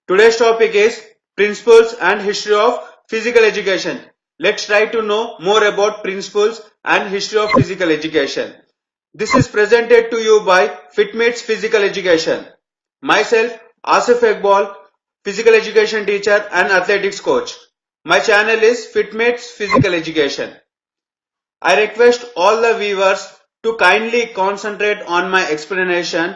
Today's topic is Principles and History of Physical Education. Let's try to know more about principles and history of physical education. This is presented to you by FitMates Physical Education. Myself, Asif Iqbal, physical education teacher and athletics coach. My channel is FitMates Physical Education. I request all the viewers to kindly concentrate on my explanation.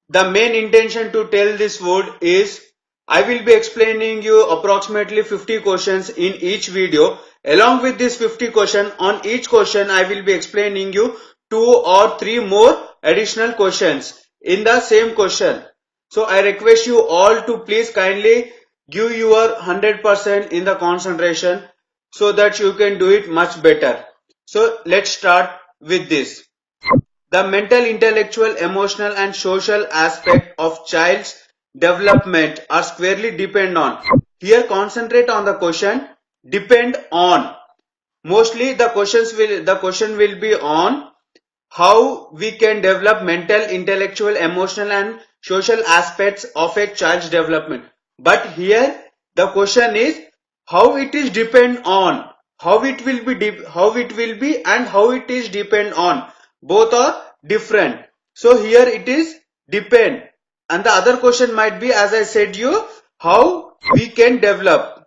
The main intention to tell this word is I will be explaining you approximately 50 questions in each video. Along with this 50 question, on each question I will be explaining you 2 or 3 more additional questions in the same question. So I request you all to please kindly give your 100% in the concentration so that you can do it much better. So let's start with this. The mental, intellectual, emotional and social aspect of child's development are squarely depend on. Here concentrate on the question depend on. Mostly the question will be on how we can develop mental, intellectual, emotional and social aspects of a child's development. But here the question is how it is depend on, how it will be and how it is depend on. Both are different. So here it is depend and the other question might be, as I said you, how we can develop.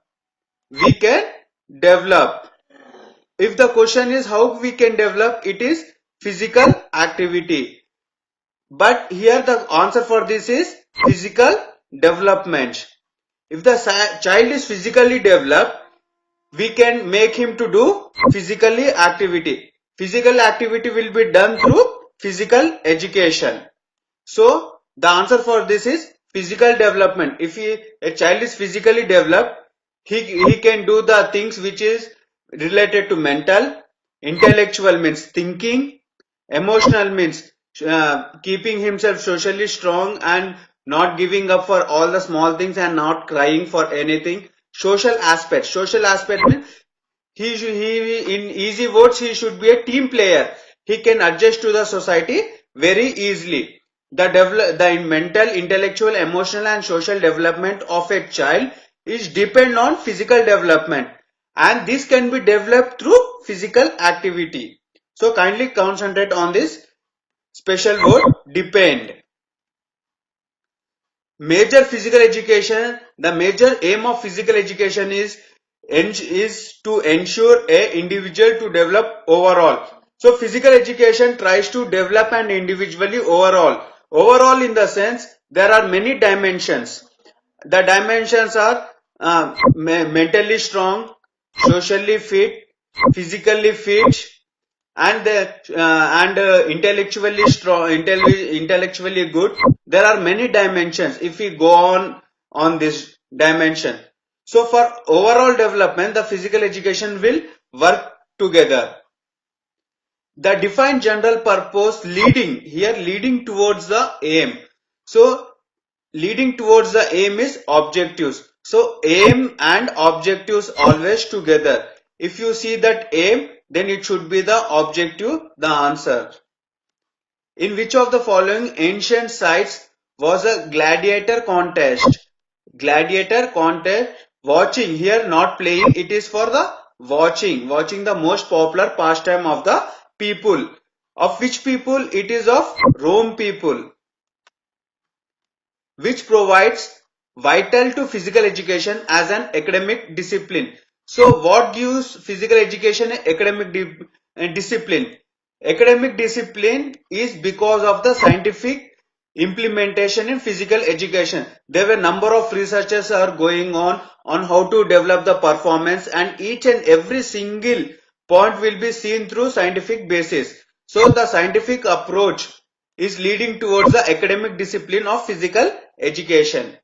We can develop. If the question is how we can develop, it is physical activity. But here the answer for this is physical development. If the child is physically developed, we can make him to do physically activity. Physical activity will be done through physical education. So the answer for this is physical development. If a child is physically developed, he can do the things which is related to mental, intellectual means thinking, emotional means keeping himself socially strong and not giving up for all the small things and not crying for anything. Social aspect means he in easy words he should be a team player. He can adjust to the society very easily. The mental, intellectual, emotional and social development of a child is depend on physical development and this can be developed through physical activity. So kindly concentrate on this special word depend. Major physical education, the major aim of physical education is to ensure a individual to develop overall. So physical education tries to develop an individually overall. Overall in the sense there are many dimensions. The dimensions are mentally strong, socially fit, physically fit, and intellectually strong, intellectually good. There are many dimensions if we go on this dimension. So for overall development, the physical education will work together. The defined general purpose leading towards the aim. So leading towards the aim is objectives. So aim and objectives always together. If you see that aim, then it should be the objective, the answer. In which of the following ancient sites was a gladiator contest? Gladiator contest, watching, here not playing, it is for the watching the most popular pastime of the people. Of which people? It is of Rome people, which provides vital to physical education as an academic discipline. So what gives physical education an academic discipline? Academic discipline is because of the scientific implementation in physical education. There were number of researches are going on how to develop the performance and each and every single point will be seen through scientific basis. So the scientific approach is leading towards the academic discipline of physical education.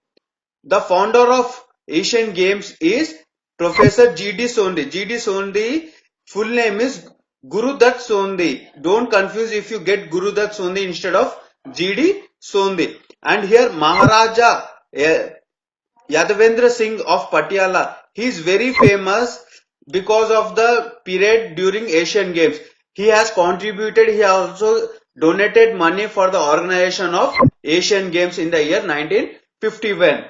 The founder of Asian Games is Professor G.D. Sondhi. G.D. Sondhi full name is Guru Dutt Sondhi. Don't confuse if you get Guru Dutt Sondhi instead of G.D. Sondhi. And here Maharaja Yadavendra Singh of Patiala. He is very famous because of the period during Asian Games. He has contributed, he also donated money for the organization of Asian Games in the year 1951.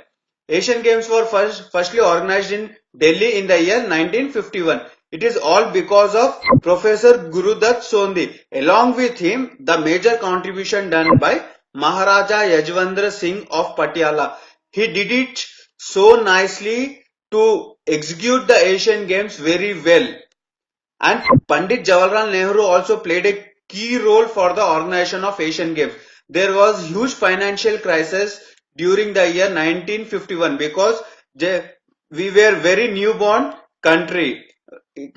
Asian Games were firstly organized in Delhi in the year 1951. It is all because of Professor Gurudutt Sondhi. Along with him, the major contribution done by Maharaja Yajwendra Singh of Patiala. He did it so nicely to execute the Asian Games very well. And Pandit Jawaharlal Nehru also played a key role for the organization of Asian Games. There was huge financial crisis during the year 1951 because we were very newborn country.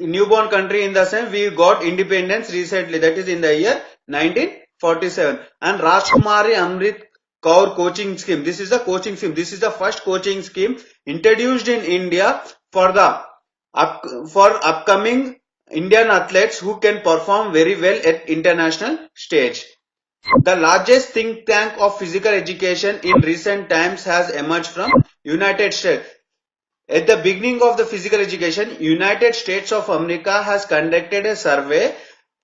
Newborn country in the sense we got independence recently, that is in the year 1947. And Rajkumari Amrit Kaur coaching scheme. This is the coaching scheme. This is the first coaching scheme introduced in India for the for upcoming Indian athletes who can perform very well at international stage. The largest think tank of physical education in recent times has emerged from United States. At the beginning of the physical education, United States of America has conducted a survey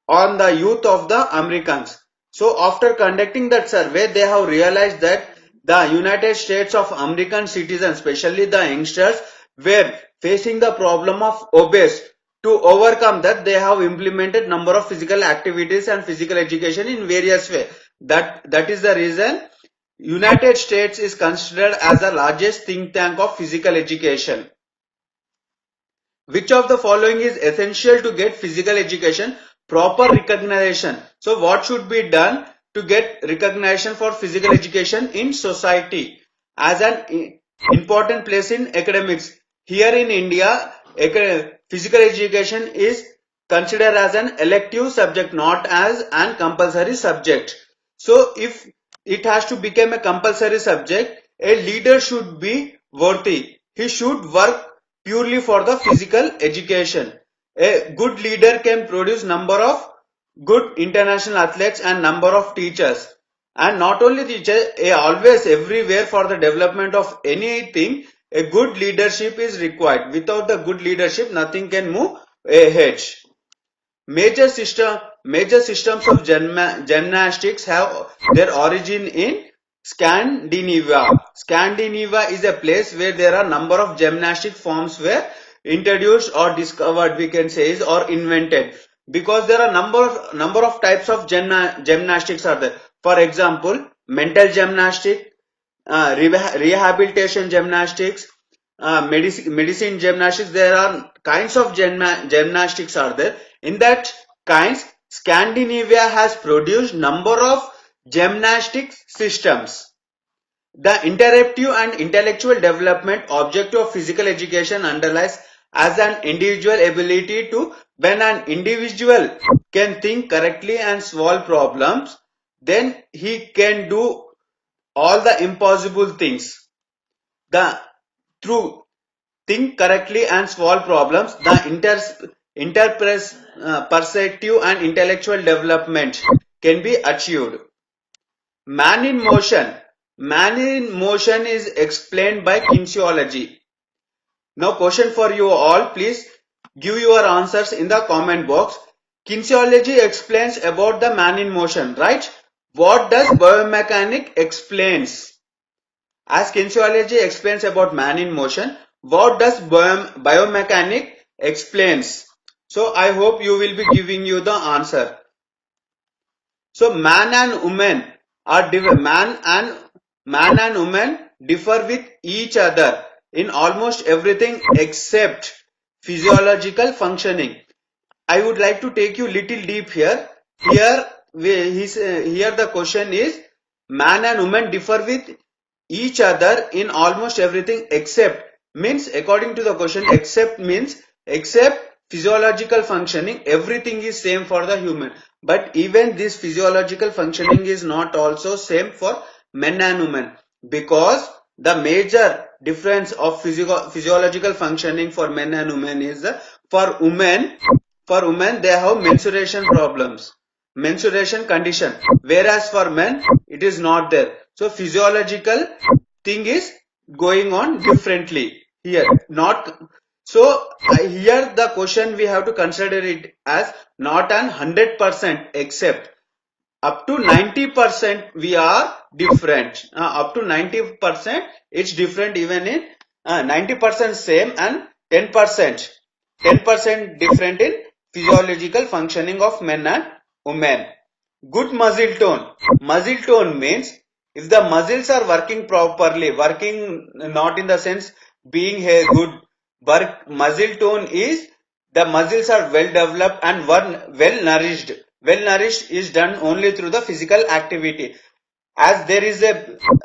on the youth of the Americans. So after conducting that survey, they have realized that the United States of American citizens, especially the youngsters, were facing the problem of obese. To overcome that, they have implemented number of physical activities and physical education in various ways. That is the reason United States is considered as the largest think tank of physical education. Which of the following is essential to get physical education proper recognition? So what should be done to get recognition for physical education in society as an important place in academics? Here in India, physical education is considered as an elective subject, not as an compulsory subject. So if it has to become a compulsory subject, a leader should be worthy. He should work purely for the physical education. A good leader can produce number of good international athletes and number of teachers. And not only teachers, always everywhere for the development of anything, a good leadership is required. Without the good leadership, nothing can move ahead. Major systems of gymnastics have their origin in Scandinavia. Scandinavia is a place where there are number of gymnastic forms were introduced or discovered, we can say, or invented, because there are number of types of gymnastics are there. For example, mental gymnastic, rehabilitation gymnastics, medicine gymnastics. There are kinds of gymnastics are there. In that kinds, Scandinavia has produced number of gymnastic systems. The interactive and intellectual development objective of physical education underlies as an individual ability to, when an individual can think correctly and solve problems, then he can do all the impossible things. The through think correctly and solve problems, the perceptive and intellectual development can be achieved. Man in motion. Man in motion is explained by kinesiology. Now question for you all, please give your answers in the comment box. Kinesiology explains about the man in motion, right? What does biomechanics explains? As kinesiology explains about man in motion, what does biomechanics explains? So I hope you will be giving you the answer. So man and woman are man and woman differ with each other in almost everything except physiological functioning. I would like to take you little deep here. Here the question is, man and woman differ with each other in almost everything except, means according to the question, except means except physiological functioning, everything is same for the human. But even this physiological functioning is not also same for men and women, because the major difference of physiological functioning for men and women is for women they have menstruation problems, menstruation condition, whereas for men it is not there. So physiological thing is going on differently here. Not so here the question we have to consider it as not an 100% except. up to 90% we are different. Up to 90% it's different, even in 90% same, and 10% different in physiological functioning of men and women. Good muscle tone. Muscle tone means if the muscles are working properly, working not in the sense being a good work, muscle tone is the muscles are well developed and well nourished. Well nourished is done only through the physical activity. As there is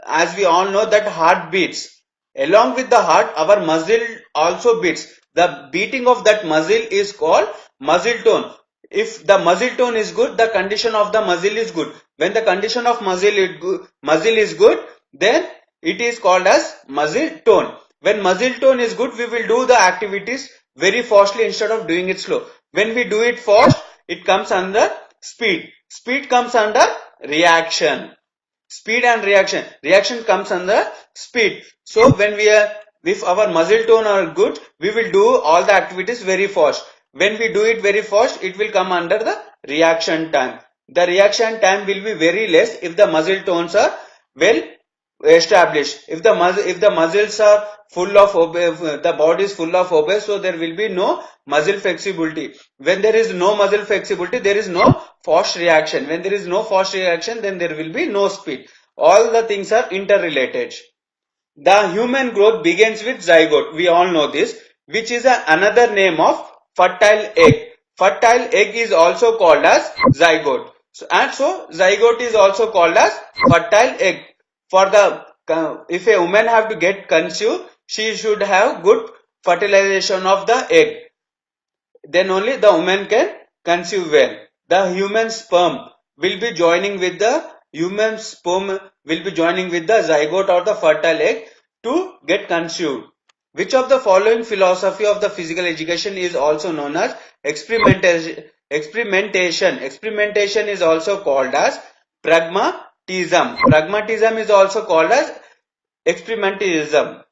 as we all know that heart beats. Along with the heart, our muscle also beats. The beating of that muscle is called muscle tone. If the muscle tone is good, the condition of the muscle is good. When the condition of muscle is good, then it is called as muscle tone. When muscle tone is good, we will do the activities very fastly instead of doing it slow. When we do it fast, it comes under speed. Speed comes under reaction. Speed and reaction. Reaction comes under speed. So when if our muscle tone are good, we will do all the activities very fast. When we do it very fast, it will come under the reaction time. The reaction time will be very less if the muscle tones are well established. If the muscles are full of the body is full of obese, so there will be no muscle flexibility. When there is no muscle flexibility, there is no fast reaction. When there is no fast reaction, then there will be no speed. All the things are interrelated. The human growth begins with zygote. We all know this, which is another name of fertile egg. Fertile egg is also called as zygote. So zygote is also called as fertile egg. For the if a woman have to get conceived, she should have good fertilization of the egg. Then only the woman can conceive well. The human sperm will be joining with the zygote or the fertile egg to get conceived. Which of the following philosophy of the physical education is also known as experimentation? Experimentation is also called as pragmatism. Pragmatism is also called as experimentalism.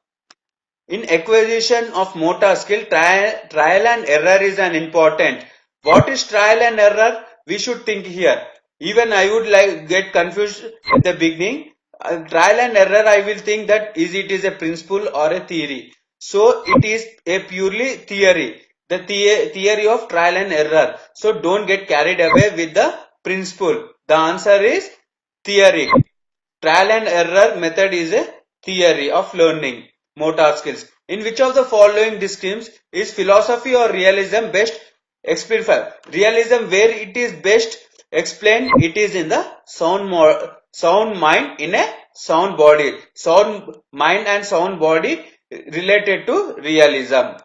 In acquisition of motor skill, trial and error is an important. What is trial and error? We should think here. Even I would get confused at the beginning. Trial and error, I will think that it is a principle or a theory. So it is a purely theory. The theory of trial and error. So don't get carried away with the principle. The answer is theory. Trial and error method is a theory of learning motor skills. In which of the following disciplines is philosophy or realism best explained? Realism, where it is best explained, it is in the sound mind in a sound body. Sound mind and sound body related to realism.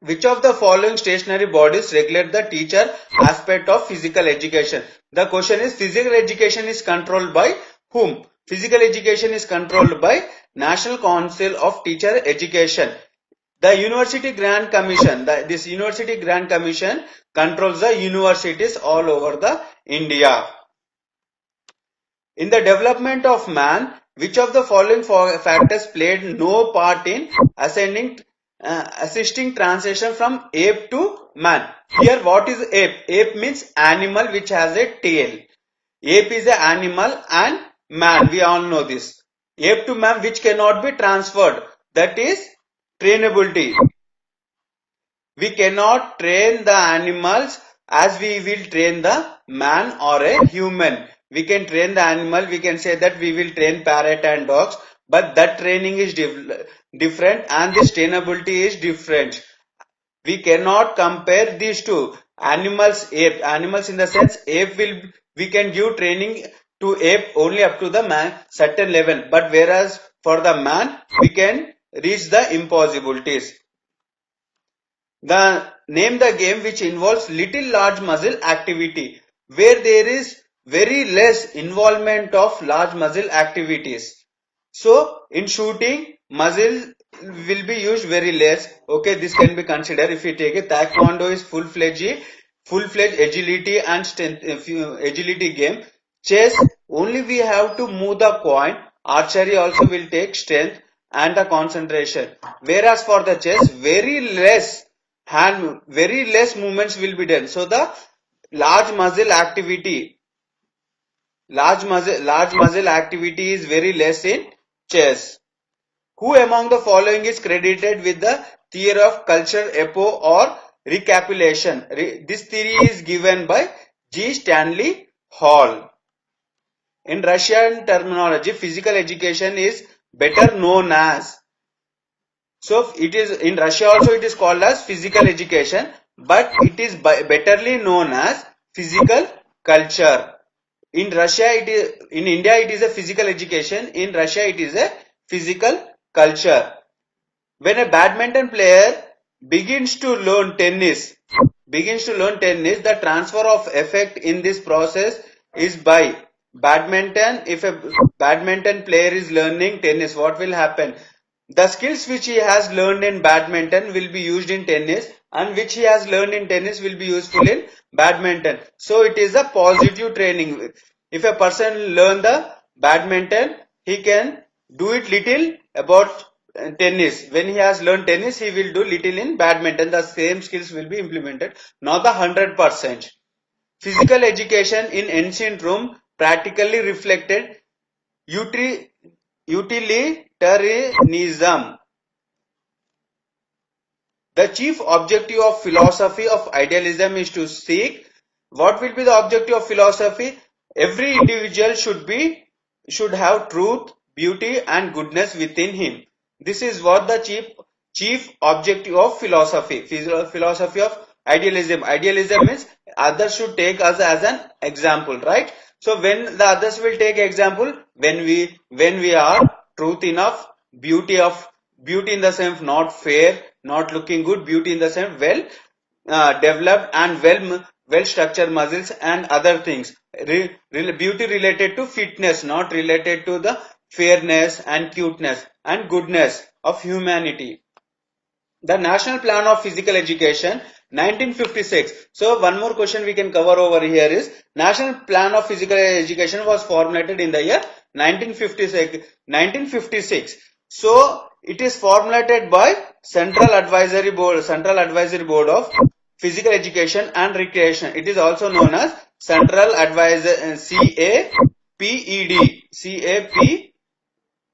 Which of the following stationary bodies regulate the teacher aspect of physical education? The question is, physical education is controlled by whom? Physical education is controlled by National Council of Teacher Education. The University Grant Commission, this University Grant Commission controls the universities all over the India. In the development of man, which of the following factors played no part in assisting transition from ape to man? Here, what is ape? Ape means animal which has a tail. Ape is an animal, and man, we all know this. Ape to man which cannot be transferred, that is trainability. We cannot train the animals as we will train the man or a human. We can train the animal, we can say that we will train parrot and dogs, but that training is different and this trainability is different. We cannot compare these two. Animals in the sense ape we can give training to ape only up to the man certain level, but whereas for the man we can reach the impossibilities. Name the game which involves little large muscle activity, where there is very less involvement of large muscle activities. So in shooting, muscle will be used very less. Okay, this can be considered. If you take it, taekwondo is full-fledged agility and strength, agility game. Chess, only we have to move the coin. Archery also will take strength and the concentration. Whereas for the chess, very less movements will be done. So the large muscle activity large muscle activity is very less in chess. Who among the following is credited with the theory of culture epo or recapitulation? This theory is given by G. Stanley Hall. In Russian terminology, physical education is better known as. So it is in Russia also it is called as physical education, but it is betterly known as physical culture. In Russia it is, in India it is a physical education, in Russia it is a physical culture. When a badminton player begins to learn tennis, the transfer of effect in this process is by badminton. If a badminton player is learning tennis, what will happen? The skills which he has learned in badminton will be used in tennis, and which he has learned in tennis will be useful in badminton. So it is a positive training. If a person learn the badminton, he can do it little about tennis. When he has learned tennis, he will do little in badminton. The same skills will be implemented, not the 100%. Physical education in ancient Rome practically reflected utilitarianism. The chief objective of philosophy of idealism is to seek. What will be the objective of philosophy? Every individual should have truth, beauty and goodness within him. This is what the chief objective of philosophy. Philosophy of idealism. Idealism means others should take us as an example, right? So when the others will take example, when we are truth enough, beauty in the sense not fair, not looking good, beauty in the sense well developed and well structured muscles and other things. Beauty related to fitness, not related to the fairness and cuteness and goodness of humanity. The National Plan of Physical Education 1956. So one more question we can cover over here is National Plan of Physical Education was formulated in the year 1956. So it is formulated by Central Advisory Board of Physical Education and Recreation. It is also known as Central Advisor CAPED.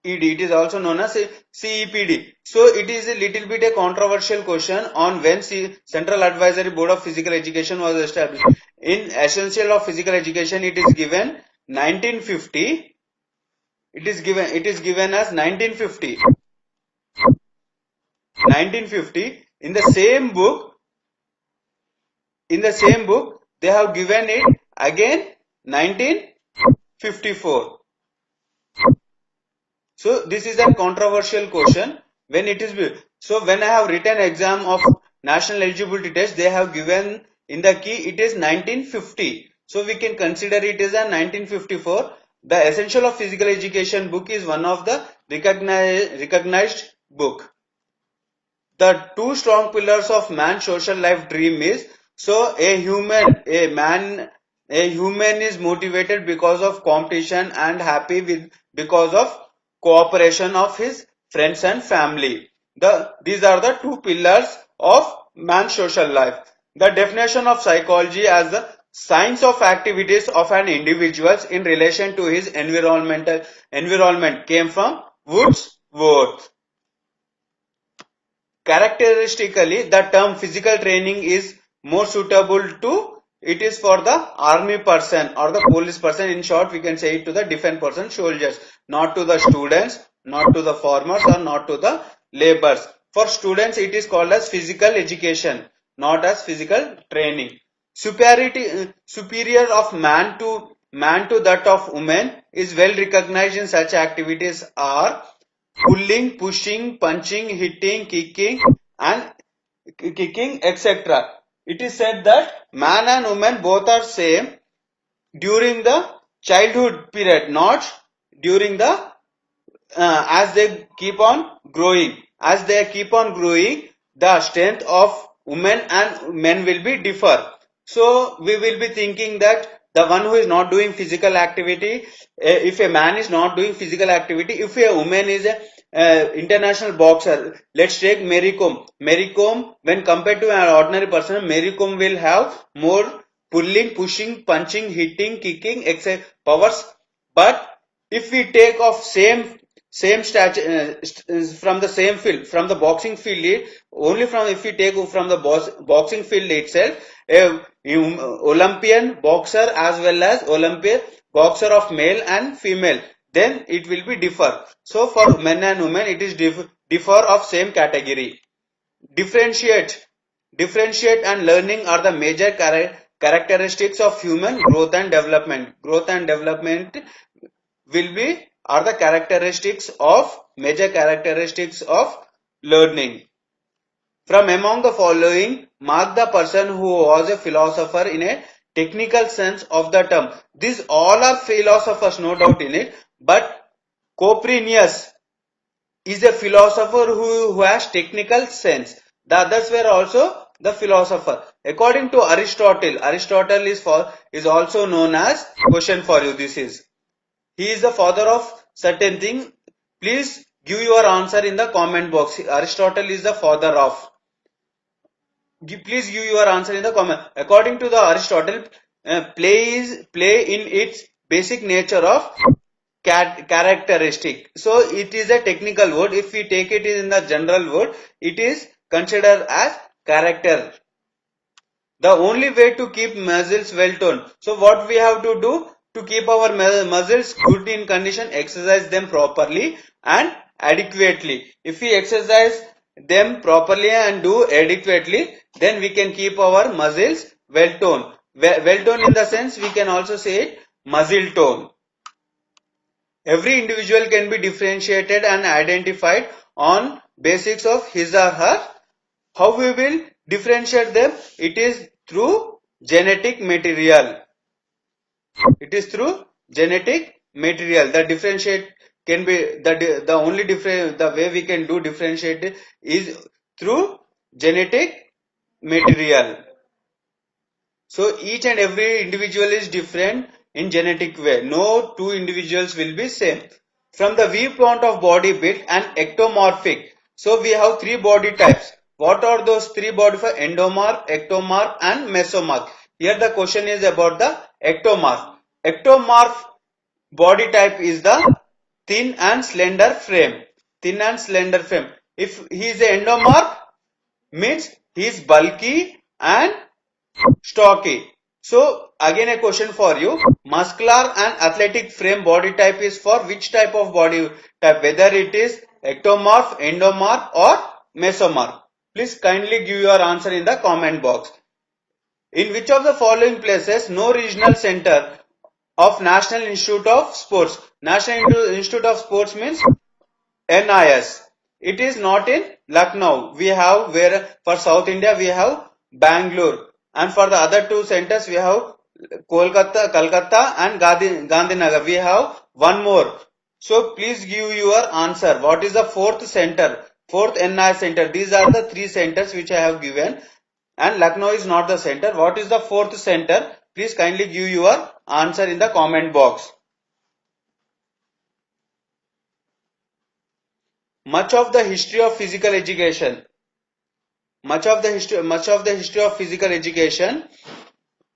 It is also known as CEPD. So it is a little bit a controversial question on when Central Advisory Board of Physical Education was established. In Essential of Physical Education, it is given 1950. It is given as 1950. 1950. In the same book, they have given it again 1954. So this is a controversial question when it is. So when I have written exam of national eligibility test, they have given in the key it is 1950. So we can consider it as a 1954. The Essential of Physical Education book is one of the recognized book. The two strong pillars of man's social life dream is, so a human is motivated because of competition and happy because of cooperation of his friends and family. These are the two pillars of man's social life. The definition of psychology as the science of activities of an individual in relation to his environment came from Wordsworth. Characteristically, the term physical training is more suitable to, it is for the army person or the police person. In short, we can say it to the defense person, soldiers, not to the students, not to the farmers or not to the laborers. For students, it is called as physical education, not as physical training. Superior of man to that of woman is well recognized in such activities are pulling, pushing, punching, hitting, kicking, etc. It is said that man and woman both are same during the childhood period, not during the as they keep on growing. As they keep on growing, the strength of women and men will be differ. So we will be thinking that the one who is not doing physical activity, if a man is not doing physical activity, if a woman is a international boxer, let's take Mary Kom. Mary Kom, when compared to an ordinary person, Mary Kom will have more pulling, pushing, punching, hitting, kicking, etc. powers. But if we take of same stature from the same field, from the boxing field, only from if we take from the boxing field itself, a Olympian boxer as well as Olympian boxer of male and female, then it will be differ. So for men and women, it is differ of same category. Differentiate. Differentiate and learning are the major characteristics of human growth and development. Growth and development will be are the characteristics of major characteristics of learning. From among the following, mark the person who was a philosopher in a technical sense of the term. These all are philosophers, no doubt in it, but Copernicus is a philosopher who has technical sense. The others were also the philosopher. According to Aristotle, Aristotle is also known as question for you. This is he is the father of certain thing. Please give your answer in the comment box. Aristotle is the father of. Please give your answer in the comment. According to the Aristotle, play in its basic nature of characteristic. So it is a technical word. If we take it in the general word, it is considered as character. The only way to keep muscles well toned. So what we have to do to keep our muscles good in condition, exercise them properly and adequately. If we exercise them properly and do adequately, then we can keep our muscles well toned. Well toned in the sense we can also say it muscle tone. Every individual can be differentiated and identified on basics of his or her. How we will differentiate them? It is through genetic material. It is through genetic material. The differentiate can be the only different the way we can do differentiate is through genetic material. So each and every individual is different in genetic way. No two individuals will be same. From the viewpoint of body build and ectomorphic. So we have three body types. What are those three body types? Endomorph, ectomorph and mesomorph. Here the question is about the ectomorph. Ectomorph body type is the thin and slender frame. Thin and slender frame. If he is an endomorph, means he is bulky and stocky. So again a question for you. Muscular and athletic frame body type is for which type of body type? Whether it is ectomorph, endomorph or mesomorph. Please kindly give your answer in the comment box. In which of the following places no regional center of National Institute of Sports? National Institute of Sports means NIS. It is not in Lucknow. We have where for South India we have Bangalore, and for the other two centers we have Kolkata and Gandhinagar. We have one more. So please give your answer. What is the fourth center? Fourth NIS center. These are the three centers which I have given, and Lucknow is not the center. What is the fourth center? Please kindly give your answer in the comment box. Much of the history of physical education. Much of the history of physical education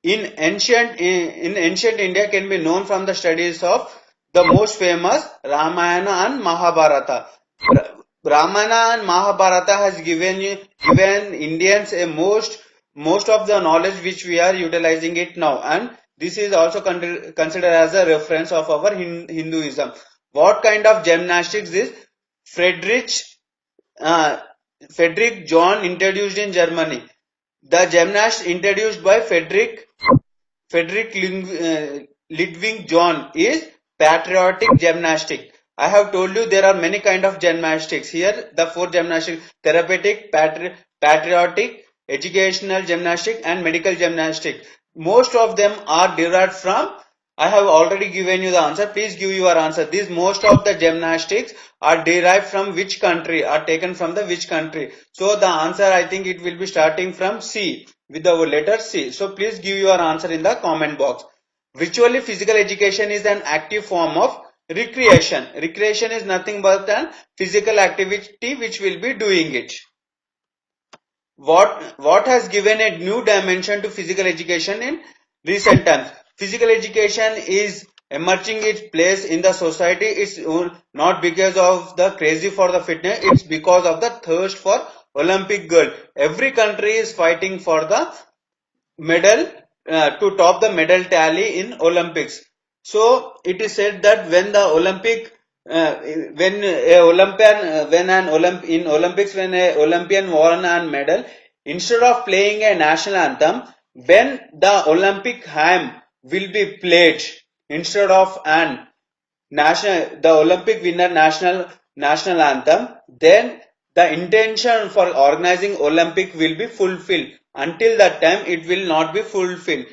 in ancient India can be known from the studies of the most famous Ramayana and Mahabharata. Ramayana and Mahabharata has given Indians a most of the knowledge which we are utilizing it now, and this is also considered as a reference of our Hinduism. What kind of gymnastics is Friedrich uh, Friedrich John introduced in Germany? The gymnast introduced by Frederick Ludwig John is patriotic gymnastic. I have told you there are many kind of gymnastics. Here the four gymnastics: therapeutic, patriotic, educational gymnastic and medical gymnastic. Most of them are derived from, I have already given you the answer. Please give your answer. These most of the gymnastics are derived from which country, are taken from the which country. So the answer, I think it will be starting from C, with the letter C. So please give your answer in the comment box. Virtually physical education is an active form of recreation. Recreation is nothing but an physical activity which will be doing it. What has given a new dimension to physical education in recent times. Physical education is emerging its place in the society. It's not because of the crazy for the fitness, it's because of the thirst for Olympic gold. Every country is fighting for the medal to top the medal tally in Olympics. So it is said that when the Olympic when a Olympian when an in Olympics when a Olympian won a medal, instead of playing a national anthem, when the Olympic hymn will be played instead of an the Olympic winner national anthem, then the intention for organizing Olympic will be fulfilled. Until that time, it will not be fulfilled.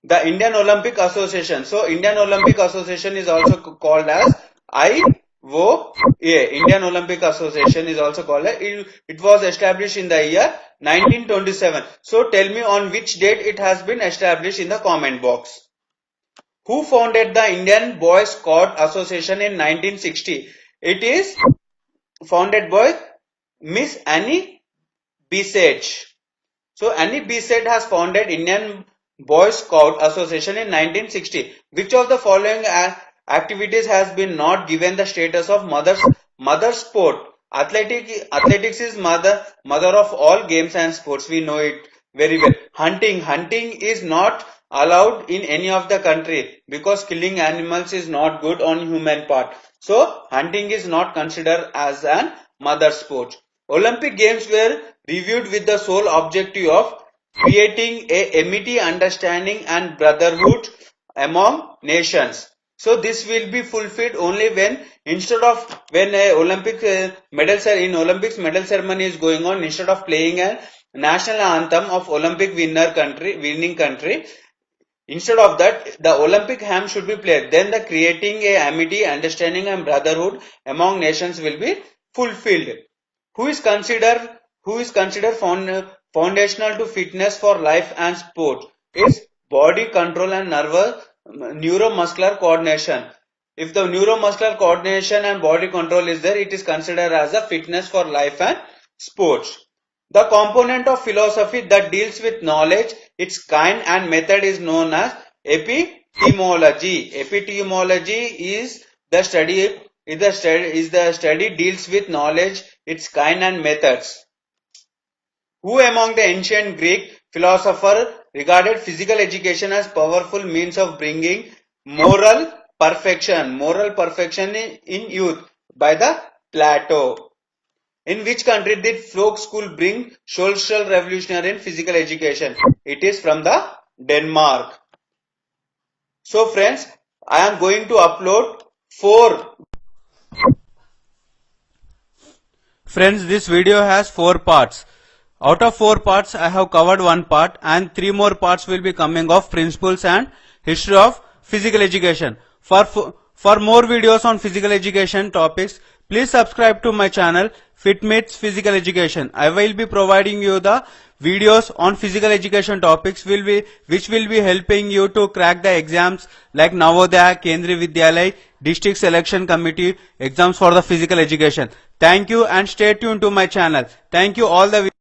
The Indian Olympic Association. So Indian Olympic Association is also called as IOA. Indian Olympic Association is also called as, it was established in the year 1927. So tell me on which date it has been established in the comment box. Who founded the Indian Boys Scout Association in 1960? It is founded by Miss Annie Besage. So Annie Besage has founded Indian Boy Scout Association in 1960. Which of the following activities has been not given the status of mother sport? Athletics is mother of all games and sports. We know it very well. Hunting is not allowed in any of the country because killing animals is not good on human part. So hunting is not considered as an mother sport. Olympic Games were reviewed with the sole objective of creating a amity, understanding and brotherhood among nations. So this will be fulfilled only when instead of when a Olympic Olympics medal ceremony is going on, instead of playing a national anthem of Olympic winning country, instead of that the Olympic hymn should be played. Then the creating a amity, understanding and brotherhood among nations will be fulfilled. Who is considered foundational to fitness for life and sport? Is body control and neuromuscular coordination. If the neuromuscular coordination and body control is there, it is considered as a fitness for life and sports. The component of philosophy that deals with knowledge, its kind and method is known as epistemology. Epistemology is the study deals with knowledge, its kind and methods. Who among the ancient Greek philosophers regarded physical education as powerful means of bringing moral perfection in youth? By the Plato. In which country did folk school bring social revolution in physical education? It is from the Denmark. So friends, I am going to upload 4. Friends, this video has 4 parts. Out of 4 parts, I have covered 1 part and 3 more parts will be coming of principles and history of physical education. For more videos on physical education topics, please subscribe to my channel FitMates Physical Education. I will be providing you the videos on physical education topics which will be helping you to crack the exams like Navodaya, Kendriya Vidyalaya, District Selection Committee exams for the physical education. Thank you and stay tuned to my channel. Thank you all the